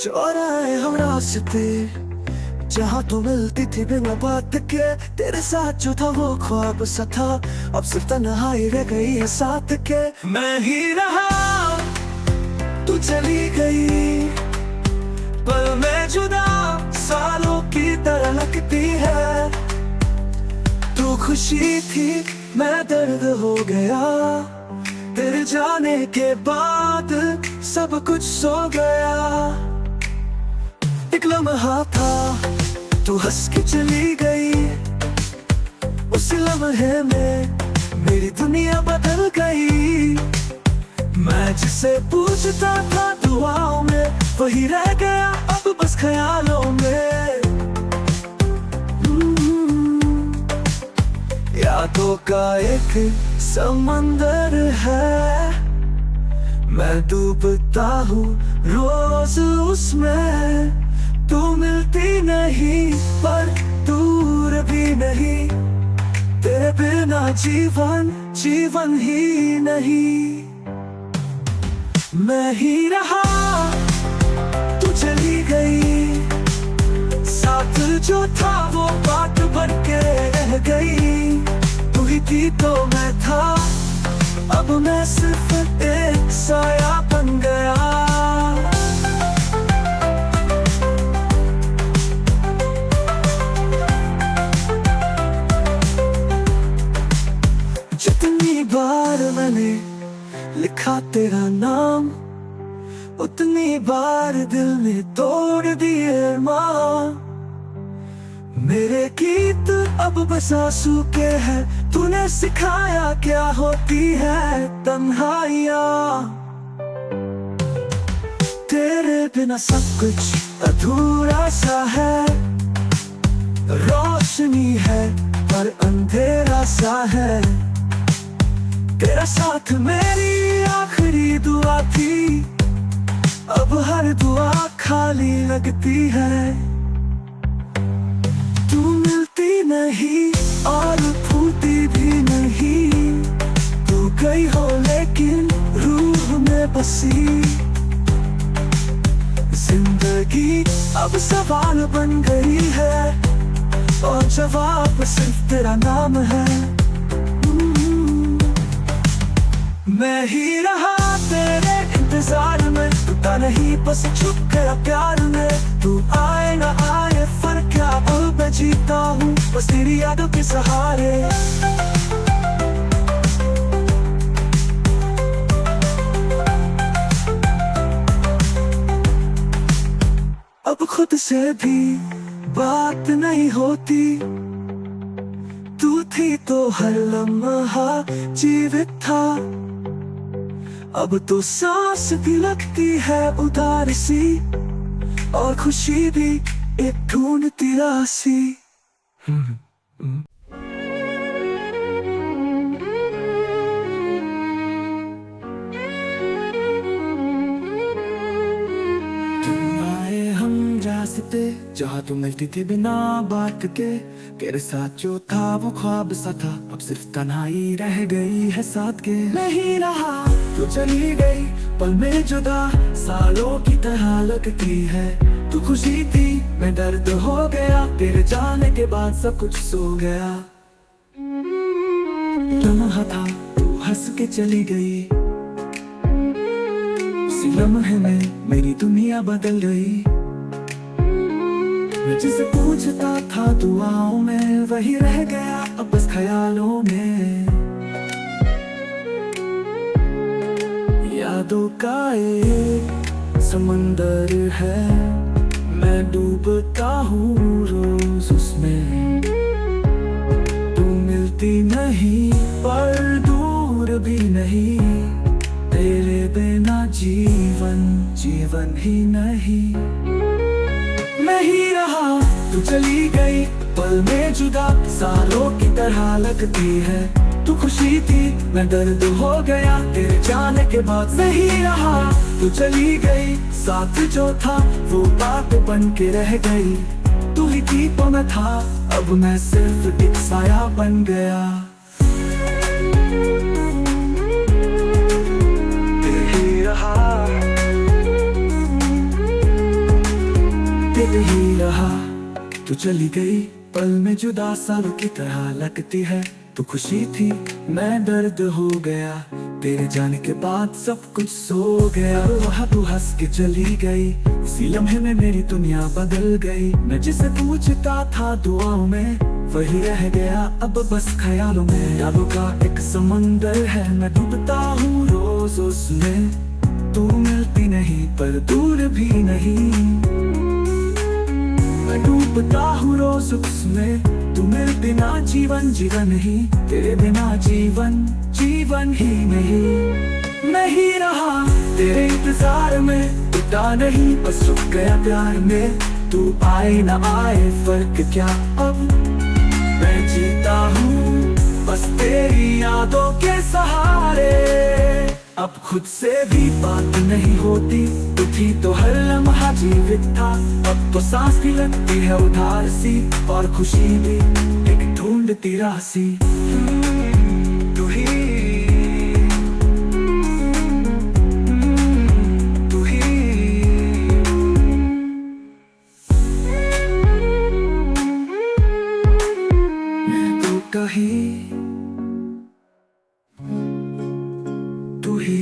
चौराहे हम रास्ते जहाँ तो मिलती थी बिना बात के, तेरे साथ जो था वो ख्वाब सा था, अब सिर्फ तन्हाई रह गई है साथ के। मैं ही रहा तू चली गई, पल में जुदा सालों की तरह लगती है। तू खुशी थी मैं दर्द हो गया, तेरे जाने के बाद सब कुछ सो गया। एक लम्हा था तू हंस के चली गई, उस लम्हे में मेरी दुनिया बदल गई। मैं जिसे पूछता था दुआओं में, वही रह गया अब बस ख्यालों में। यादों का एक समंदर है, मैं डूबता हूँ रोज उसमें। तू मिलती नहीं पर दूर भी नहीं, तेरे बिना जीवन जीवन ही नहीं। मैं ही रहा तू चली गई, साथ जो था वो बात बन के रह गई। तू ही थी तो मैं था, अब मैं सिर्फ एक साया बन गया। जितनी बार मैंने लिखा तेरा नाम, उतनी बार दिल ने तोड़ दिए अरमान। मेरे गीत अब बस आंसू के हैं, तूने सिखाया क्या होती है तन्हाइयाँ। तेरे बिना सब कुछ अधूरा सा है, रोशनी है पर अंधेरा सा है। तेरा साथ मेरी आखिरी दुआ थी, अब हर दुआ खाली लगती है। तू मिलती नहीं और फूलती भी नहीं, तू गई हो लेकिन रूह में बसी। जिंदगी अब सवाल बन गई है, और जवाब सिर्फ तेरा नाम है। मैं ही रहा तेरे इंतजार में, टूटा नहीं बस छुप गया प्यार में। तू आए ना आए फर्क क्या, अब मैं जीता हूँ बस तेरी यादों के सहारे। अब खुद से भी बात नहीं होती, तू थी तो हर लम्हा जीवित था। अब तो सांस भी लगती है उदार सी, और खुशी भी एक ढूंढती रासी। रास्ते जहाँ तू मिलती थी बिना बात के, तेरे साथ जो था वो ख्वाब सा था, अब सिर्फ तन्हाई रह गई है साथ के। नहीं रहा तू चली गई, पल में जुदा सालों की तरह लगती है। तू खुशी थी मैं दर्द हो गया, तेरे जाने के बाद सब कुछ सो गया। लम्हा था तू हंस के चली गई, उसी लम्हे में मेरी दुनिया बदल गई। मैं जिसे पूछता था दुआओं में, वही रह गया अब बस ख्यालों में। यादों का एक समंदर है, मैं डूबता हूँ रोज उसमें। तू मिलती नहीं पर दूर भी नहीं, तेरे बिना जीवन जीवन ही नहीं। मैं ही रहा तू चली गई, पल में जुदा सालों की तरह लगती है। तू खुशी थी मैं दर्द हो गया, तेरे जाने के बाद। मैं ही रहा तू चली गई, साथ जो था वो बात बन के रह गई। तू ही थी तो मैं था, अब मैं सिर्फ एक साया बन गया। तू चली गई पल में जुदा सालों की तरह लगती है। तू खुशी थी मैं दर्द हो गया, तेरे जाने के बाद सब कुछ सो गया। वहाँ तू हंस के चली गई, इसी लम्हे में मेरी दुनिया बदल गई। मैं जिसे पूछता था दुआओं में वही रह गया अब बस ख्यालों में। यादों का एक समंदर है, मैं डूबता हूँ रोज उसमें। तू मिलती नहीं पर दूर भी नहीं, मैं डूबता हूँ रोज उसमें। तू मेरे बिना जीवन जीवन ही, तेरे बिना जीवन जीवन ही नहीं रहा। तेरे इंतजार में टूटा नहीं बस रुक गया प्यार में। तू आए ना आए फर्क क्या, अब मैं जीता हूँ बस तेरी यादों के सहारे। अब खुद से भी बात नहीं होती, तू थी तो हर लम्हा जीवित था। अब तो सांस भी लगती है उधार सी, और खुशी भी एक ढूंढती राह सी। तू ही कहीं तू ही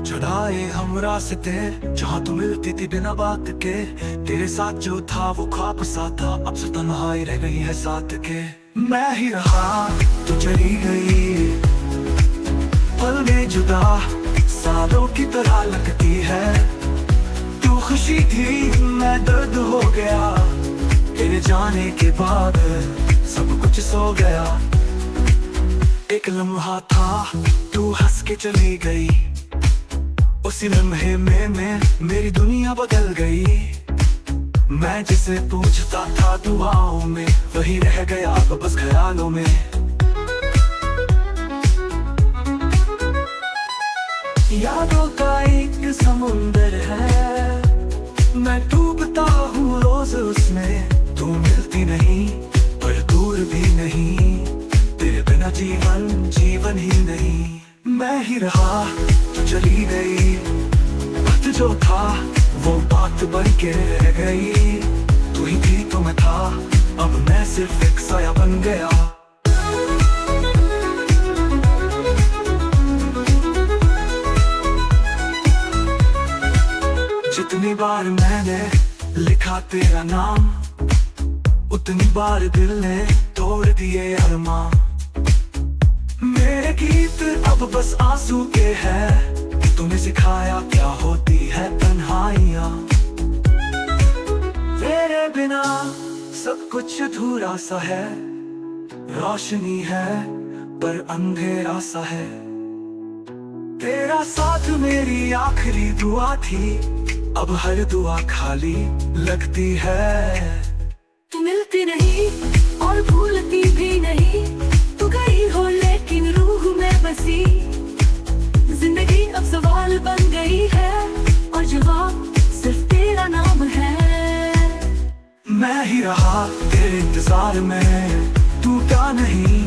चढ़ाए हम रास्ते जहाँ तू मिलती थी बिना बात के। तेरे साथ जो था वो ख्वाब सा था, अब से तन्हाई रह गई है साथ के। मैं ही रहा तू चली गई, पल में जुदा सालों की तरह लगती है। तू खुशी थी मैं दर्द हो गया, तेरे जाने के बाद सब कुछ सो गया। एक लम्हा था तू हंस के चली गई, उसी लम्हे में मेरी दुनिया बदल गई। मैं जिसे पूछता था दुआओं में वही रह गया अब बस ख्यालों में। यादों का एक समुंदर है, मैं डूबता हूँ रोज उसमें। तू मिलती नहीं पर दूर भी नहीं, तेरे बिना जीवन जीवन ही नहीं। मैं ही रहा तू चली गई, वक्त जो था वो बात बन के रह गई। तू ही थी तो मैं था, अब मैं सिर्फ एक साया बन गया। जितनी बार मैंने लिखा तेरा नाम, उतनी बार दिल ने तोड़ दिए अरमां। मेरे गीत अब बस आंसू के हैं, तूने सिखाया क्या होती है तन्हाइयां। तेरे बिना सब कुछ अधूरा सा है, रोशनी है पर अंधेरा सा है। तेरा साथ मेरी आखिरी दुआ थी, अब हर दुआ खाली लगती है। तू मिलती नहीं और भूलती भी नहीं, तू गई हो लेकिन रूह में बसी। जिंदगी अब सवाल बन गई है और जवाब सिर्फ तेरा नाम है। मैं ही रहा तेरे इंतजार में, तू क्या नहीं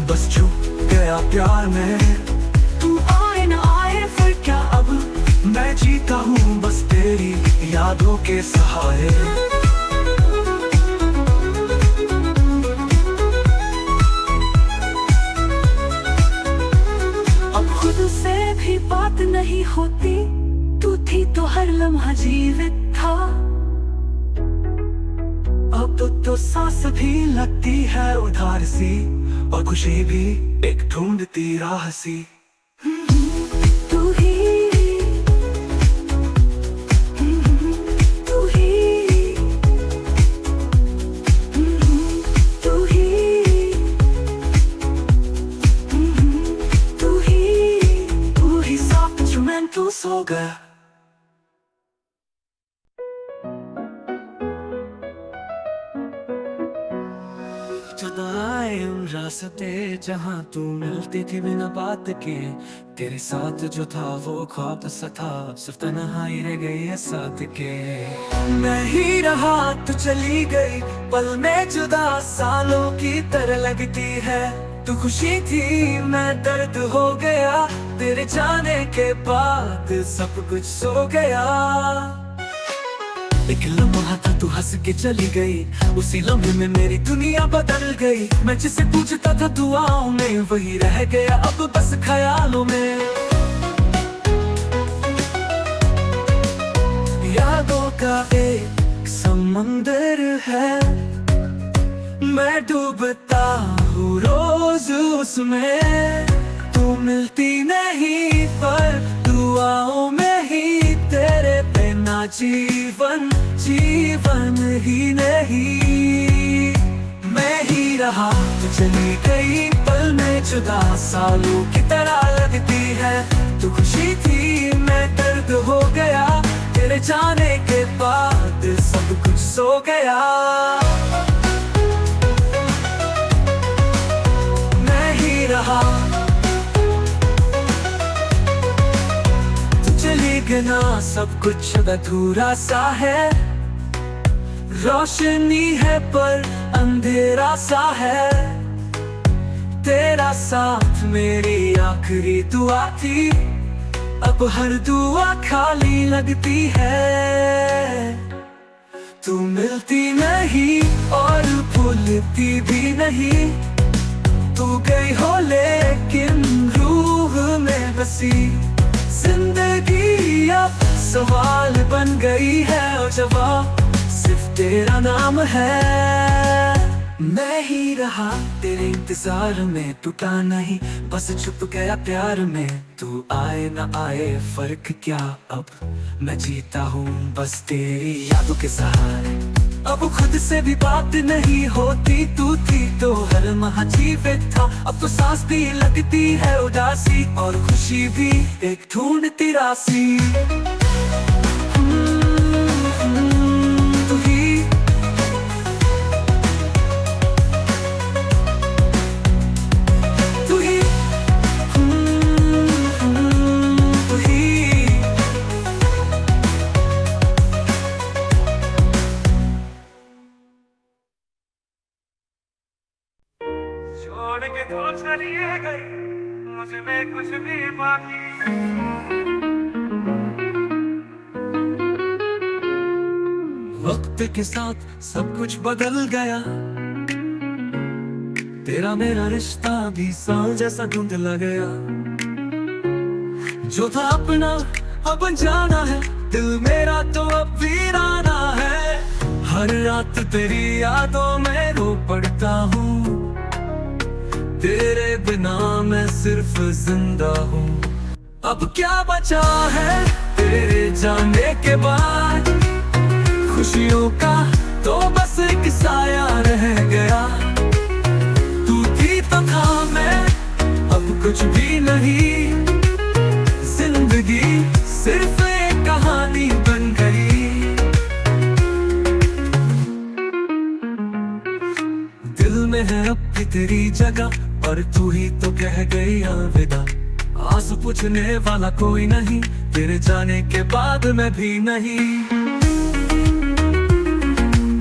बस छुप गया प्यार में। तू आए न आए फिर क्या, अब मैं जीता हूँ बस तेरी यादों के सहारे। बात नहीं होती, तू थी तो हर लम्हा जीवित था। अब तो सांस भी लगती है उधार सी, और खुशी भी एक ढूंढती राह सी। तू ही तू ही तू ही तू ही साफ इंस्ट्रूमेंट तू सो गया। जुदाई उन रास्ते जहाँ तू मिलती थी बिना बात के, तेरे साथ जो था वो ख्वाब सा था, सिर्फ तन्हाई रह गई है साथ के। मैं ही रहा तू चली गई, पल में जुदा सालों की तरह लगती है। तू खुशी थी मैं दर्द हो गया, तेरे जाने के बाद सब कुछ सो गया। एक लम्हा था तू हंस के चली गई, उसी लम्हे में मेरी दुनिया बदल गई। मैं जिसे पूछता था दुआओं में वही रह गया अब बस ख्यालों में। यादों का एक समंदर है, मैं डूबता हूँ रोज उसमें। तू मिलती नहीं पर दुआओं में ही, तेरे बिना जीवन जीवन ही नहीं। मैं ही रहा तू चली गई, पल में जुदा सालों की तरह लगती है। तू खुशी थी मैं दर्द हो गया, तेरे जाने के बाद सब कुछ सो गया। मैं ही रहा चली गना, सब कुछ अधूरा सा है। रोशनी है पर अंधेरा सा है, तेरा साथ मेरी आखिरी दुआ थी। अब हर दुआ खाली लगती है। तू मिलती नहीं और भूलती भी नहीं, तू गई हो लेकिन रूह में बसी। जिंदगी अब सवाल बन गई है और जवाब सिर्फ तेरा नाम है। मैं ही रहा तेरे इंतजार में, टूटा नहीं बस छुप गया प्यार में। तू आए ना आए फर्क क्या, अब मैं जीता हूँ बस तेरी यादों के सहारे। अब खुद से भी बात नहीं होती, तू थी तो हर महा जीवित था। अब तो सांस भी लगती है उदासी, और खुशी भी एक ढूंढती राशि। तू ही तू ही तू ही छोड़ के तो चलिए गई, मुझ में कुछ भी बाकी। वक्त के साथ सब कुछ बदल गया, तेरा मेरा रिश्ता भी साल जैसा धुंधला गया। जो था अपना अब जाना है, दिल मेरा तो अब वीराना है। हर रात तेरी यादों में रो पड़ता हूँ, तेरे बिना मैं सिर्फ जिंदा हूँ। अब क्या बचा है तेरे जाने के बाद, खुशियों का तो बस एक साया रह गया। तू थी तो था मैं, अब कुछ भी नहीं। जिंदगी सिर्फ एक कहानी बन गई। दिल में है अब भी तेरी जगह, पर तू ही तो कह गई अलविदा। आंसू पूछने वाला कोई नहीं, तेरे जाने के बाद मैं भी नहीं।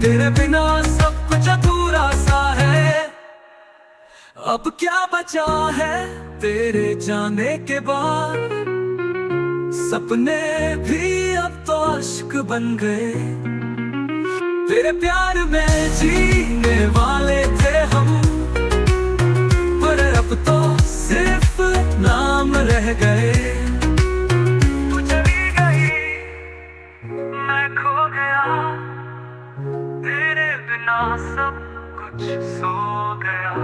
तेरे बिना सब कुछ अधूरा सा है, अब क्या बचा है तेरे जाने के बाद। सपने भी अब तो अश्क बन गए, तेरे प्यार में जीने वाले थे हम। पर अब तो सिर्फ नाम रह गए। तू चली गई मैं खो गया, तेरे बिना सब कुछ सो गया।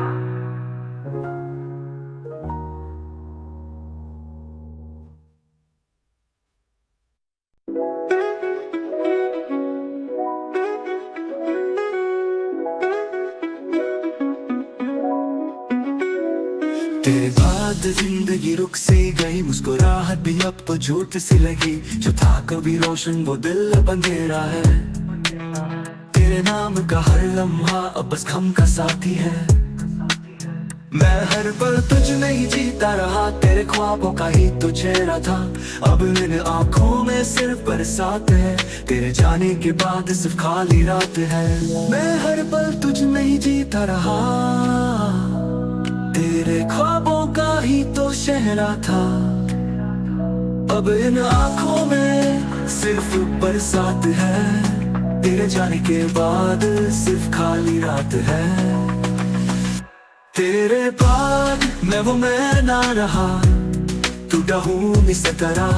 तेरे बाद जिंदगी रुक सी गई, मुस्कुराहट भी अब तो झूठ सी लगी। जो था कभी रोशन वो दिल अब अंधेरा है। तेरे नाम का हर लम्हा अब बस गम का साथी है। मैं हर पल तुझ में ही जीता रहा, तेरे ख्वाबों का ही तो चेहरा था। अब इन आंखों में सिर्फ बरसात है, तेरे जाने के बाद सिर्फ खाली रात है। मैं हर पल तुझ में ही जीता रहा, तेरे ख्वाबों का ही तो चेहरा था। अब इन आंखों में सिर्फ बरसात है, तेरे जाने के बाद सिर्फ खाली रात है। तेरे बाद मैं ना रहा, टूटा हूँ इस तरह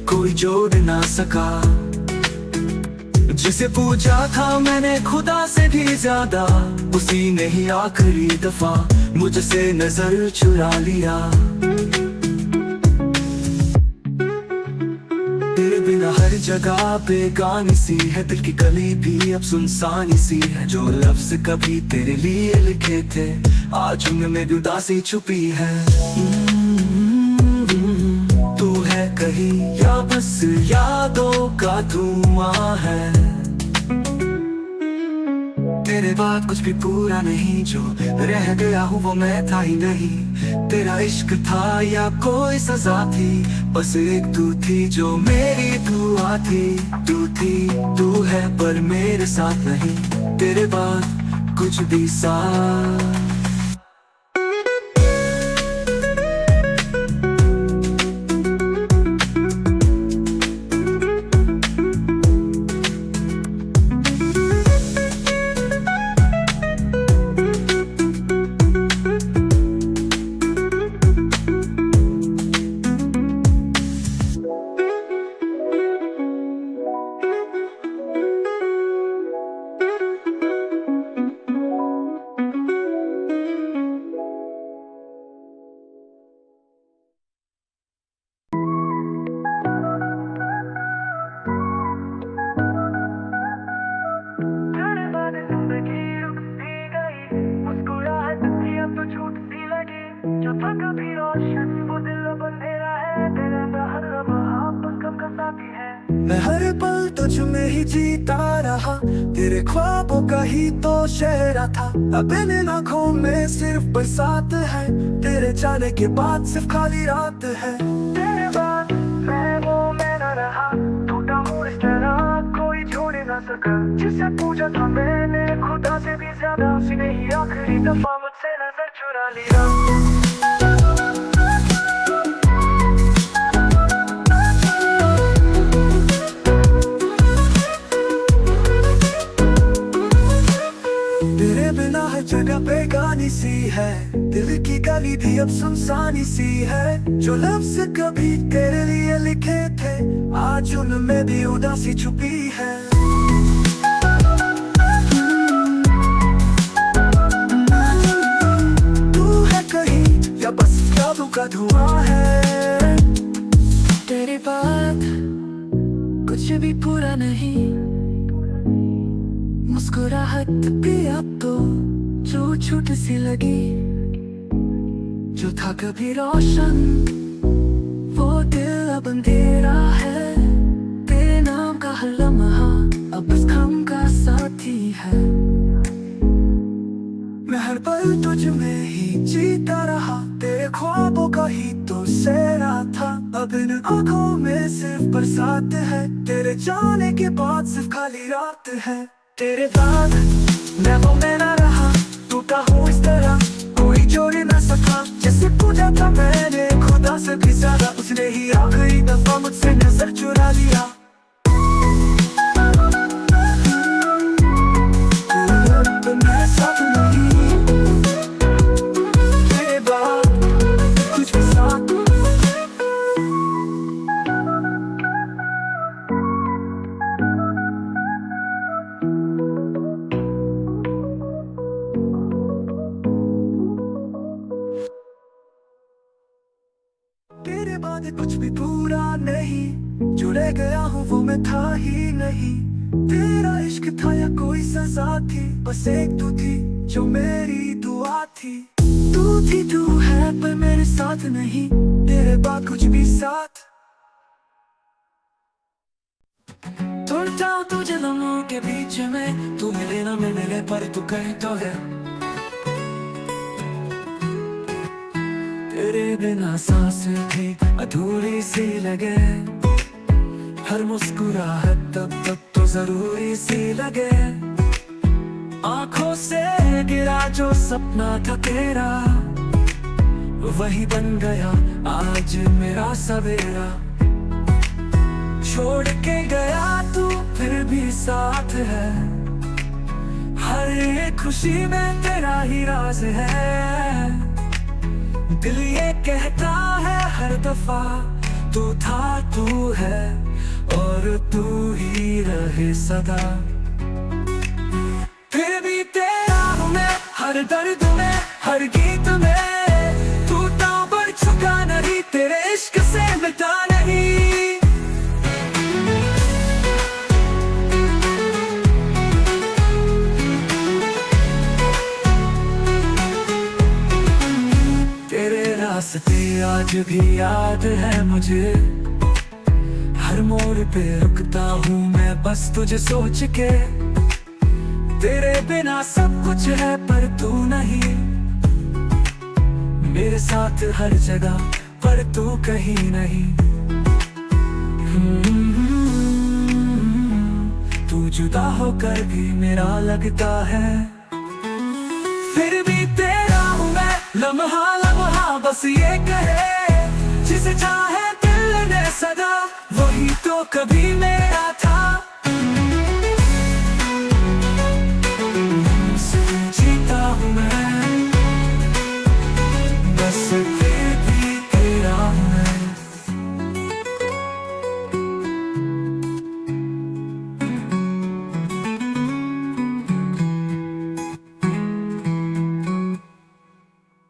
कोई जोड़ ना सका। जिसे पूछा था मैंने खुदा से भी ज्यादा, उसी ने ही आखिरी दफा मुझसे नजर चुरा लिया। तेरे बिना हर जगह बेगानी सी है, दिल की गली भी अब सुनसानी सी है। जो लफ्ज कभी तेरे लिए लिखे थे आज उनमें उदासी छुपी है। तू है कहीं या बस यादों का धुआं है। तेरे बाद कुछ भी पूरा नहीं, जो रह गया हूँ वो मैं था ही नहीं। तेरा इश्क था या कोई सजा थी, बस एक तू थी जो मेरी दुआ थी। तू है पर मेरे साथ नहीं, तेरे बाद कुछ भी साथ। मैं हर पल तुझ में ही जीता रहा, तेरे ख्वाबों का ही तो चेहरा था। अब इन आँखों में सिर्फ बरसात है, तेरे जाने के बाद सिर्फ खाली रात है। तेरे बाद मैं ना रहा, टूटा हूँ इस तरह कोई छोड़ ना सका। जिसे पूछा था मैंने खुदा से भी ज्यादा, उसने ही आखिरी दफा मुझसे नजर चुरा लिया। जगह बेगानी सी है, दिल की गली भी अब सुनसानी सी है। जो लफ्ज कभी तेरे लिए लिखे थे आज उनमें भी उदासी छुपी है। तू है कहीं या बस यादों का धुआं है। तेरे बाद कुछ भी पूरा नहीं, मुस्कुराहट भी अब तो जो छूट सी लगी। जो था कभी रोशन वो दिल अब अंधेरा है। तेरे नाम का हर लम्हा अब बस गम का साथी है। मैं हर पल तुझ में ही जीता रहा, तेरे ख्वाबों का ही तो सेहरा था। अब इन आँखों में सिर्फ बरसात है, तेरे जाने के बाद सिर्फ खाली रात है। तेरे बाद मैं ना रहा, टूटा हूँ इस तरह कोई जोड़ ना सका। जैसे पूछा था मैंने खुदा से भी ज्यादा, उसने ही आखिरी दफा मुझसे नजर चुरा लिया। मेरे साथ नहीं, तेरे बाद कुछ भी साथ। तेरे बाद कुछ भी पूरा नहीं, जो रह गया हूँ वो मैं था ही नहीं। तेरा इश्क था या कोई सजा थी, बस एक तू थी जो मेरी दुआ थी। तू है पर मेरे साथ नहीं, तेरे बाद कुछ भी साथ। थोड़ा जाऊं तुझे लम्हों के बीच में, तू मिले ना मैं मिले पर तू कहीं तो है। तेरे बिना सांसें भी अधूरी सी लगे, हर मुस्कुराहट तब तक तो जरूरी सी लगे। आंखों से गिरा जो सपना था तेरा, वही बन गया आज मेरा सवेरा। छोड़ के गया तू फिर भी साथ है, हर एक खुशी में तेरा ही राज है। दिल ये कहता है हर दफा, तू था तू है और तू ही रहे सदा। फिर भी तेरा हूँ मैं हर दर्द में, हर गीत में। तू तो बढ़ चुका नहीं, तेरे इश्क से मिटा नहीं। तेरे रास्ते आज भी याद है मुझे, हर मोड़ पे रुकता हूँ मैं बस तुझे सोच के। तेरे बिना सब कुछ है पर तू नहीं, मेरे साथ हर जगह पर तू कहीं नहीं। तू जुदा होकर भी मेरा लगता है, फिर भी तेरा हूँ मैं लम्हा लम्हा बस ये कहे। जिसे चाहे दिल ने सदा, वही तो कभी मेरा था।